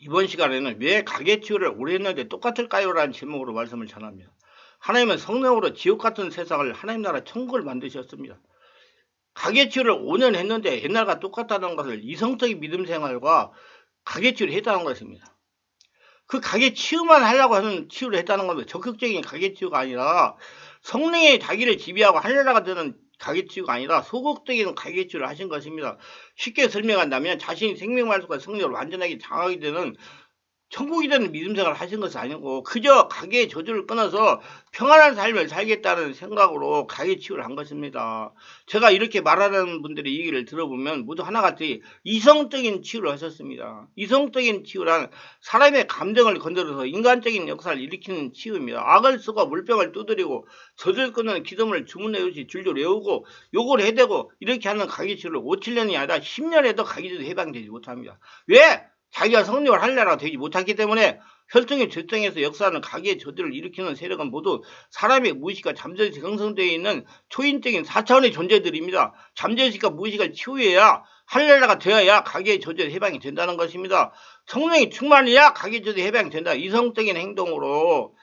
이번 시간에는 왜 가계치유를 오래 했는데 똑같을까요? 라는 제목으로 말씀을 전합니다. 하나님은 성령으로 지옥 같은 세상을 하나님 나라 천국을 만드셨습니다. 가계치유를 5년 했는데 옛날과 똑같다는 것을 이성적인 믿음 생활과 가계치유를 했다는 것입니다. 그 가계치유만 하려고 하는 치유를 했다는 것은 적극적인 가계치유가 아니라 성령의 자기를 지배하고 하늘나라가 되는 가계치유가 아니라 소극적인 가계치유를 하신 것입니다. 쉽게 설명한다면 자신이 생명말씀과 성령을 완전하게 장하게 되는 천국이 되는 믿음생활을 하신 것이 아니고 그저 가계의 저주를 끊어서 평안한 삶을 살겠다는 생각으로 가계치유를 한 것입니다. 제가 이렇게 말하는 분들의 얘기를 들어보면 모두 하나같이 이성적인 치유를 하셨습니다. 이성적인 치유란 사람의 감정을 건드려서 인간적인 역사를 일으키는 치유입니다. 악을 쓰고 물병을 두드리고 젖을 끊는 기도문을 주문해오시 줄줄 외우고 욕을 해대고 이렇게 하는 가계치유를 5, 7년이 아니라 10년 해도 가계치유 해방되지 못합니다. 왜? 자기가 성령을 하려고 되지 못했기 때문에 혈통의 절정에서 역사하는 가계의 저주를 일으키는 세력은 모두 사람의 무의식과 잠재의식 형성되어 있는 초인적인 4차원의 존재들입니다. 잠재의식과 무의식을 치유해야 하늘나라가 되어야 가계의 저주에서 해방이 된다는 것입니다. 성령이 충만해야 가계의 저주에서 해방이 된다. 이성적인 행동으로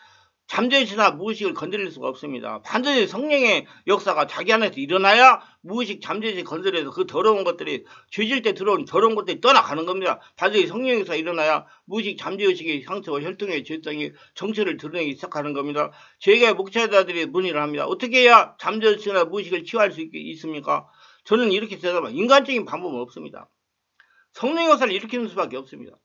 잠재의식이나 무의식을 건드릴 수가 없습니다. 반드시 성령의 역사가 자기 안에서 일어나야 무의식, 잠재의식 건드려서 그 더러운 것들이 죄질 때 들어온 더러운 것들이 떠나가는 겁니다. 반드시 성령의 역사가 일어나야 무의식, 잠재의식의 상처와 혈통의 질성이 정체를 드러내기 시작하는 겁니다. 제가 목사자들이 문의를 합니다. 어떻게 해야 잠재의식이나 무의식을 치유할 수 있습니까? 저는 이렇게 대답합니다. 인간적인 방법은 없습니다. 성령의 역사를 일으키는 수밖에 없습니다.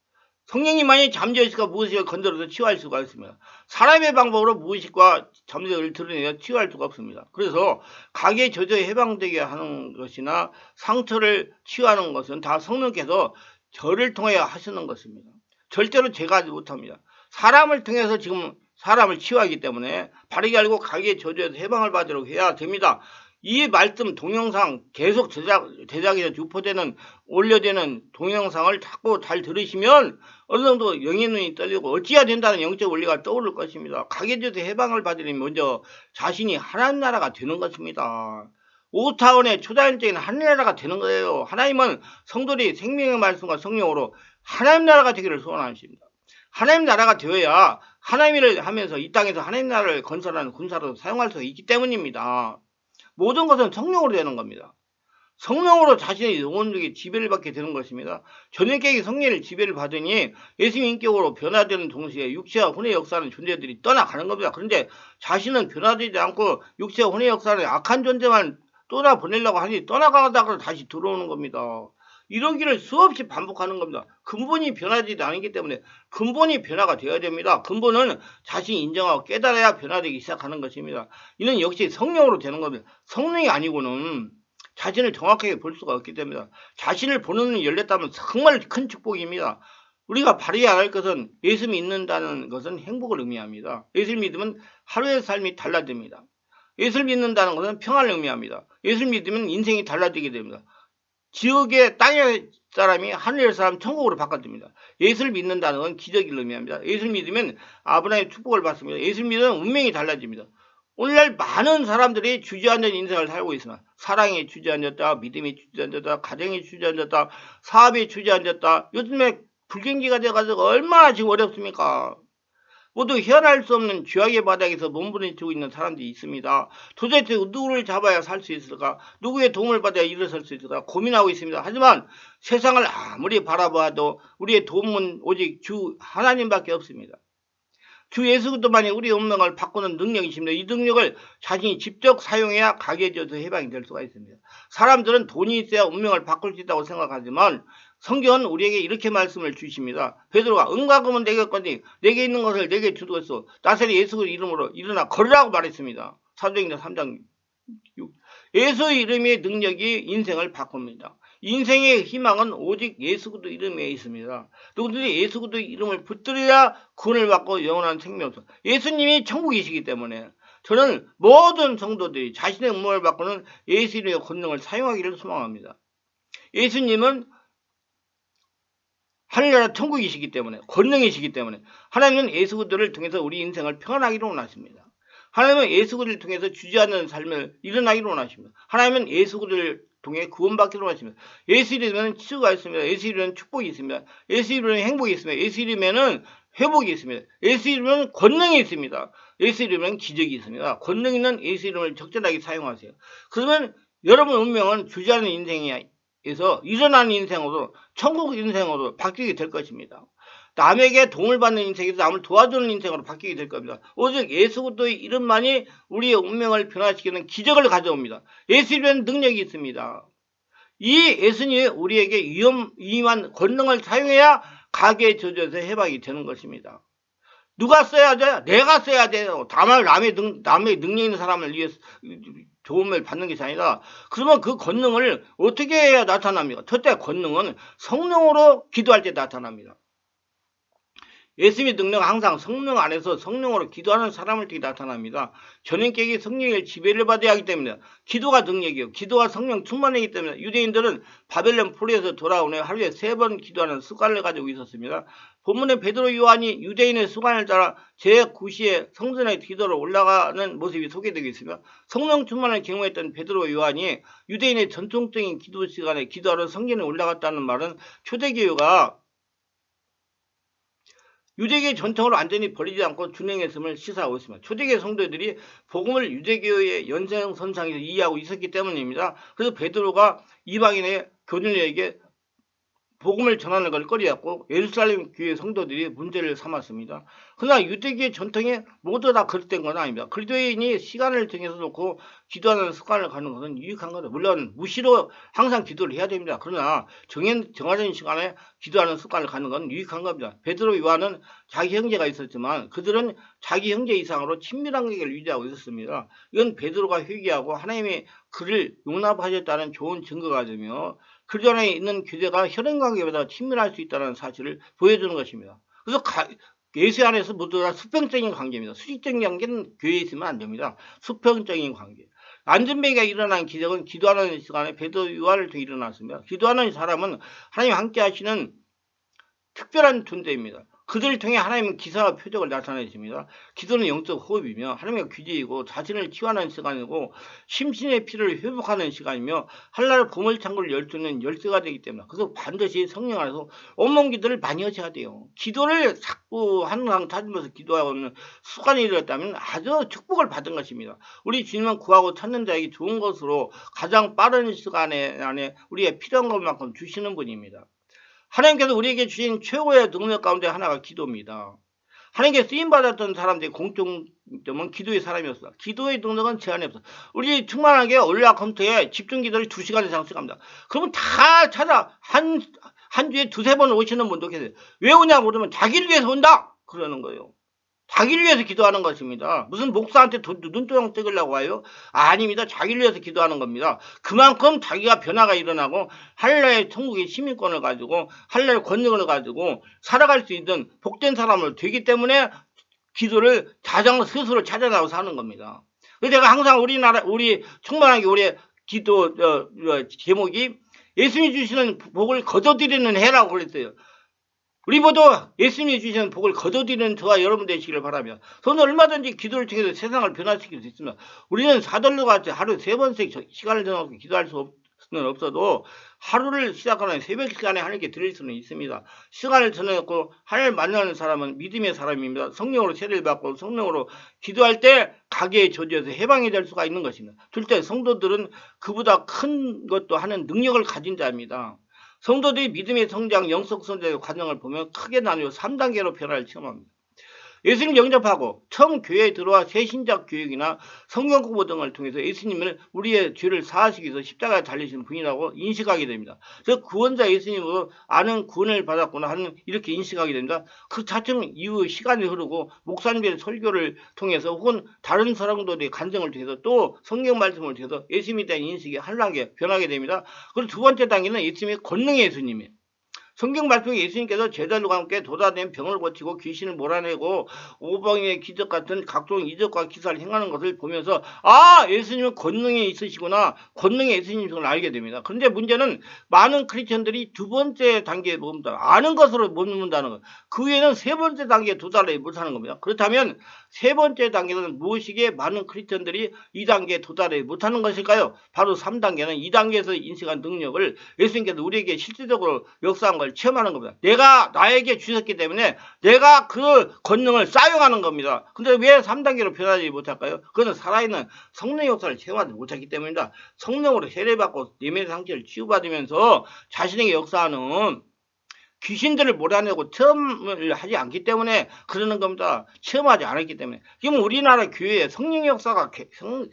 성령님만이 잠재의식과 무의식을 건드려서 치유할 수가 있습니다. 사람의 방법으로 무의식과 잠재의식을 드러내어 치유할 수가 없습니다. 그래서 가계 저주에 해방되게 하는 것이나 상처를 치유하는 것은 다 성령께서 저를 통하여 하시는 것입니다. 절대로 제가 하지 못합니다. 사람을 통해서 지금 사람을 치유하기 때문에 바르게 알고 가계 저주에서 해방을 받으려고 해야 됩니다. 이 말씀 동영상 계속 제작에서 유포되는 올려되는 동영상을 자꾸 잘 들으시면 어느 정도 영의 눈이 떨리고 어찌해야 된다는 영적 원리가 떠오를 것입니다. 가계저주 해방을 받으려면 먼저 자신이 하나님 나라가 되는 것입니다. 5차원의 초자연적인 하늘나라가 되는 거예요. 하나님은 성도들이 생명의 말씀과 성령으로 하나님 나라가 되기를 소원하십니다. 하나님 나라가 되어야 하나님 일을 하면서 이 땅에서 하나님 나라를 건설하는 군사로 사용할 수 있기 때문입니다. 모든 것은 성령으로 되는 겁니다. 성령으로 자신의 영혼력이 지배를 받게 되는 것입니다. 전인격이 성령의 지배를 받으니 예수님 인격으로 변화되는 동시에 육체와 혼의 역사하는 존재들이 떠나가는 겁니다. 그런데 자신은 변화되지 않고 육체와 혼의 역사하는 악한 존재만 떠나보내려고 하니 떠나가다가 다시 들어오는 겁니다. 이런 길을 수없이 반복하는 겁니다. 근본이 변화되지 않기 때문에 근본이 변화가 되어야 됩니다. 근본은 자신이 인정하고 깨달아야 변화되기 시작하는 것입니다. 이는 역시 성령으로 되는 겁니다. 성령이 아니고는 자신을 정확하게 볼 수가 없기 때문에 자신을 보는 눈이 열렸다면 정말 큰 축복입니다. 우리가 바라야 할 것은 예수 믿는다는 것은 행복을 의미합니다. 예수를 믿으면 하루의 삶이 달라집니다. 예수를 믿는다는 것은 평안을 의미합니다. 예수를 믿으면 인생이 달라지게 됩니다. 지옥의 땅의 사람이 하늘의 사람 천국으로 바꿔줍니다. 예수를 믿는다는 건 기적을 의미합니다. 예수를 믿으면 아브라함의 축복을 받습니다. 예수를 믿으면 운명이 달라집니다. 오늘날 많은 사람들이 주저앉은 인생을 살고 있으나 사랑에 주저앉았다, 믿음이 주저앉았다, 가정이 주저앉았다, 사업이 주저앉았다. 요즘에 불경기가 돼가지고 얼마나 지금 어렵습니까? 모두 헤어날 수 없는 죄악의 바닥에서 몸부림치고 있는 사람들이 있습니다. 도대체 누구를 잡아야 살 수 있을까? 누구의 도움을 받아야 일어설 수 있을까? 고민하고 있습니다. 하지만 세상을 아무리 바라봐도 우리의 도움은 오직 주 하나님밖에 없습니다. 주 예수 그리스도만이 우리의 운명을 바꾸는 능력이십니다. 이 능력을 자신이 직접 사용해야 가계저주 해방이 될 수가 있습니다. 사람들은 돈이 있어야 운명을 바꿀 수 있다고 생각하지만 성경은 우리에게 이렇게 말씀을 주십니다. 베드로가 은과 금은 내게 없거니 내게 있는 것을 내게 주겠소. 나사렛 예수 그리스도 이름으로 일어나 걸으라고 말했습니다. 사도행전 3장 6. 예수의 이름의 능력이 인생을 바꿉니다. 인생의 희망은 오직 예수 그리스도 이름에 있습니다. 누구든지 예수 그리스도 이름을 붙들어야 구원을 받고 영원한 생명을 얻습니다. 예수님이 천국이시기 때문에 저는 모든 성도들이 자신의 운명을 바꾸는 예수 이름의 권능을 사용하기를 소망합니다. 예수님은 하늘나라 천국이시기 때문에 권능이시기 때문에 하나님은 예수 그리스도를 통해서 우리 인생을 평안하기를 원하십니다. 하나님은 예수 그리스도를 통해서 주저앉는 삶을 일어나기를 원하십니다. 하나님은 예수 그리스도를 통해 구원받기로 하십니다. 예수 이름에는 치유가 있습니다. 예수 이름에는 축복이 있습니다. 예수 이름에는 행복이 있습니다. 예수 이름에는 회복이 있습니다. 예수 이름에는 권능이 있습니다. 예수 이름에는 기적이 있습니다. 권능 있는 예수 이름을 적절하게 사용하세요. 그러면 여러분 운명은 주저하는 인생에서 일어나는 인생으로 천국 인생으로 바뀌게 될 것입니다. 남에게 도움을 받는 인생에서 남을 도와주는 인생으로 바뀌게 될 겁니다. 오직 예수 그리스도의 이름만이 우리의 운명을 변화시키는 기적을 가져옵니다. 예수 이름에는 능력이 있습니다. 이 예수님이 우리에게 위임한 권능을 사용해야 가계의 저주에서 해방이 되는 것입니다. 누가 써야 돼? 내가 써야 돼요. 다만 남의 능력 있는 사람을 위해 도움을 받는 것이 아니라, 그러면 그 권능을 어떻게 해야 나타납니까? 첫째, 권능은 성령으로 기도할 때 나타납니다. 예수님의 능력은 항상 성령 안에서 성령으로 기도하는 사람을 통해 나타납니다. 전인격이 성령의 지배를 받아야 하기 때문에 기도가 능력이요. 기도가 성령 충만이기 때문에 유대인들은 바벨론 포로에서 돌아온 후에 하루에 3번 기도하는 습관을 가지고 있었습니다. 본문에 베드로 요한이 유대인의 습관을 따라 제9시에 성전의 기도로 올라가는 모습이 소개되고 있습니다. 성령 충만을 경험했던 베드로 요한이 유대인의 전통적인 기도 시간에 기도하러 성전에 올라갔다는 말은 초대교회가 유대교의 전통을 완전히 버리지 않고 준행했음을 시사하고 있습니다. 초대교회 성도들이 복음을 유대교의 연장선상에서 이해하고 있었기 때문입니다. 그래서 베드로가 이방인의 교인에게 복음을 전하는 걸 꺼리었고 예루살렘 교회 성도들이 문제를 삼았습니다. 그러나 유대교의 전통이 모두 다 그릇된 건 아닙니다. 그리스도인이 시간을 정해서 놓고 기도하는 습관을 갖는 것은 유익한 거죠. 물론 무시로 항상 기도를 해야 됩니다. 그러나 정해진 시간에 기도하는 습관을 갖는 건 유익한 겁니다. 베드로 요한은 자기 형제가 있었지만 그들은 자기 형제 이상으로 친밀한 관계를 유지하고 있었습니다. 이건 베드로가 회개하고 하나님의 그를 용납하셨다는 좋은 증거가 되며 그 전에 있는 교제가 혈연관계보다 친밀할 수 있다는 사실을 보여주는 것입니다. 그래서 예수 안에서 모두 다 수평적인 관계입니다. 수직적인 관계는 교회에 있으면 안 됩니다. 수평적인 관계. 안전뱅이가 일어난 기적은 기도하는 시간에 베드로 요한을 통해 일어났습니다. 기도하는 사람은 하나님 함께 하시는 특별한 존재입니다. 그들을 통해 하나님은 기사와 표적을 나타내십니다. 기도는 영적 호흡이며 하나님의 귀재이고 자신을 치유하는 시간이고 심신의 피를 회복하는 시간이며 한날 보물창고를 열 수 있는 열쇠가 되기 때문에 그래서 반드시 성령 안에서 온몸 기도를 많이 하셔야 돼요. 기도를 자꾸 항상 찾으면서 기도하는 습관이 되었다면 아주 축복을 받은 것입니다. 우리 주님은 구하고 찾는 자에게 좋은 것으로 가장 빠른 시간 안에 우리의 필요한 것만큼 주시는 분입니다. 하나님께서 우리에게 주신 최고의 능력 가운데 하나가 기도입니다. 하나님께 쓰임받았던 사람들의 공통점은 기도의 사람이었어. 기도의 능력은 제한이 없어. 우리 충만하게 올라 컴퓨터에 집중 기도를 2시간 이상 합니다. 그러면 다 찾아 한 주에 2-3번 오시는 분도 계세요. 왜 오냐고 그러면 자기를 위해서 온다! 그러는 거예요. 자기를 위해서 기도하는 것입니다. 무슨 목사한테 눈도장 찍으려고 와요? 아닙니다. 자기를 위해서 기도하는 겁니다. 그만큼 자기가 변화가 일어나고 하늘나라의 천국의 시민권을 가지고 하늘나라의 권능을 가지고 살아갈 수 있는 복된 사람을 되기 때문에 기도를 자정 스스로 찾아나가서 하는 겁니다. 그래서 제가 항상 우리 충만하게 우리 기도 제목이 예수님이 주시는 복을 거둬들이는 해라고 그랬어요. 우리 모두 예수님이 주시는 복을 거둬들이는 저와 여러분 되시기를 바라며 저는 얼마든지 기도를 통해서 세상을 변화시킬 수 있습니다. 우리는 사들로 같이 하루 3번씩 시간을 정하고 기도할 수는 없어도 하루를 시작하는 새벽 시간에 하나님께 드릴 수는 있습니다. 시간을 정해놓고 하나님을 만나는 사람은 믿음의 사람입니다. 성령으로 세례를 받고 성령으로 기도할 때 가계의 저주에서 해방이 될 수가 있는 것입니다. 둘째, 성도들은 그보다 큰 것도 하는 능력을 가진 자입니다. 성도들이 믿음의 성장, 영적 성장의 과정을 보면 크게 나누어 3단계로 변화를 체험합니다. 예수님 영접하고 처음 교회에 들어와 새신작 교육이나 성경 공부 등을 통해서 예수님을 우리의 죄를 사하시기 위해서 십자가에 달리신 분이라고 인식하게 됩니다. 그래서 구원자 예수님으로 아는 구원을 받았구나 하는 이렇게 인식하게 됩니다. 그 자체는 이후 시간이 흐르고 목사님들의 설교를 통해서 혹은 다른 사람들의 간증을 통해서 또 성경 말씀을 통해서 예수님에 대한 인식이 한락에 변하게 됩니다. 그리고 두 번째 단계는 예수님의 권능의 예수님이에요. 성경 말씀에 예수님께서 제자들과 함께 도다된 병을 고치고 귀신을 몰아내고 오병이의 기적 같은 각종 이적과 기사를 행하는 것을 보면서 예수님은 권능이 있으시구나, 권능의 예수님을 알게 됩니다. 그런데 문제는 많은 크리스천들이 두 번째 단계에 머문다, 아는 것으로 머문다는 것, 그 외에는 세 번째 단계에 도달하지 못하는 겁니다. 그렇다면 세 번째 단계는 무엇이기에 많은 크리스천들이 이 단계에 도달하지 못하는 것일까요? 바로 3단계는 이 단계에서 인식한 능력을 예수님께서 우리에게 실질적으로 역사한 걸 체험하는 겁니다. 내가 나에게 주셨기 때문에 내가 그 권능을 사용하는 겁니다. 근데 왜 3단계로 변하지 못할까요? 그것은 살아있는 성령 역사를 체험하지 못했기 때문입니다. 성령으로 세례받고 내면의 상처를 치유받으면서 자신에게 역사하는 귀신들을 몰아내고 체험을 하지 않기 때문에 그러는 겁니다. 체험하지 않았기 때문에. 지금 우리나라 교회에 성령의 역사가,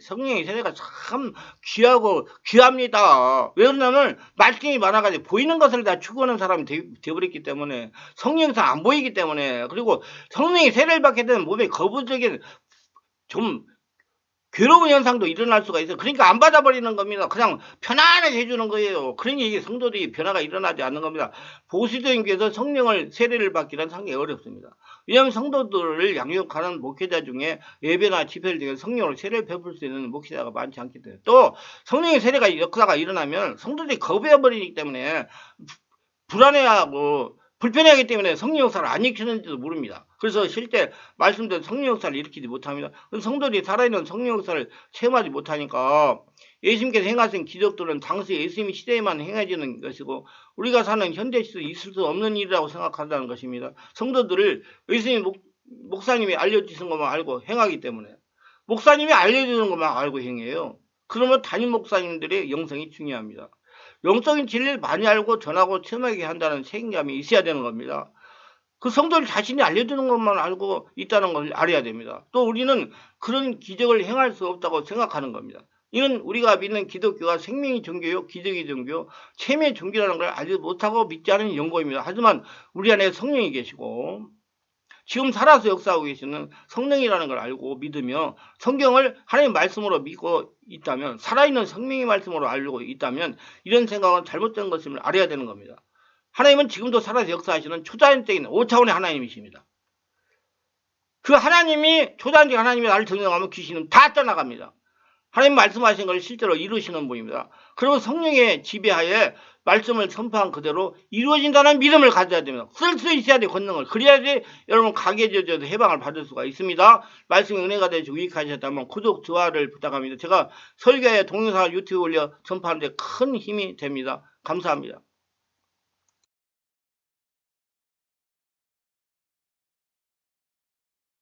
성령의 세례가 참 귀하고 귀합니다. 왜 그러냐면 말씀이 많아가지고 보이는 것을 다 추구하는 사람이 되어버렸기 때문에, 성령의 역사가 안 보이기 때문에, 그리고 성령의 세례를 받게 되면 몸에 거부적인 좀 괴로운 현상도 일어날 수가 있어요. 그러니까 안 받아버리는 겁니다. 그냥 편안하게 해주는 거예요. 그러니 이게 성도들이 변화가 일어나지 않는 겁니다. 보수적인 교회에서 성령을 세례를 받기란 상당히 어렵습니다. 왜냐하면 성도들을 양육하는 목회자 중에 예배나 집회를 통해 성령으로 세례를 베풀 수 있는 목회자가 많지 않기 때문에, 또 성령의 세례가 역사가 일어나면 성도들이 거부해버리기 때문에 불안해하고 불편해하기 때문에 성령 역사를 안 일으키는지도 모릅니다. 그래서 실제 말씀대로 성령 역사를 일으키지 못합니다. 성도들이 살아있는 성령 역사를 체험하지 못하니까 예수님께서 행하신 기적들은 당시 예수님 시대에만 행해지는 것이고 우리가 사는 현대 시대에 있을 수 없는 일이라고 생각한다는 것입니다. 성도들을 예수님 목사님이 알려주신 것만 알고 행하기 때문에, 목사님이 알려주는 것만 알고 행해요. 그러면 담임 목사님들의 영성이 중요합니다. 영적인 진리를 많이 알고 전하고 체험하게 한다는 책임감이 있어야 되는 겁니다. 그 성도를 자신이 알려주는 것만 알고 있다는 걸 알아야 됩니다. 또 우리는 그런 기적을 행할 수 없다고 생각하는 겁니다. 이는 우리가 믿는 기독교가 생명의 종교요, 기적의 종교, 체험의 종교라는 걸 알지 못하고 믿지 않은 연고입니다. 하지만 우리 안에 성령이 계시고 지금 살아서 역사하고 계시는 성령이라는 걸 알고 믿으며 성경을 하나님 말씀으로 믿고 있다면, 살아있는 성령의 말씀으로 알고 있다면 이런 생각은 잘못된 것임을 알아야 되는 겁니다. 하나님은 지금도 살아서 역사하시는 초자연적인 5차원의 하나님이십니다. 그 하나님이, 초자연적 하나님이 나를 정령하면 귀신은 다 떠나갑니다. 하나님 말씀하신 걸 실제로 이루시는 분입니다. 그리고 성령의 지배하에 말씀을 선포한 그대로 이루어진다는 믿음을 가져야 됩니다. 쓸 수 있어야 돼, 권능을. 그래야지 여러분 가게져서 해방을 받을 수가 있습니다. 말씀이 은혜가 되시고 유익하셨다면 구독, 좋아요를 부탁합니다. 제가 설교에 동영상을 유튜브에 올려 전파하는 데 큰 힘이 됩니다. 감사합니다.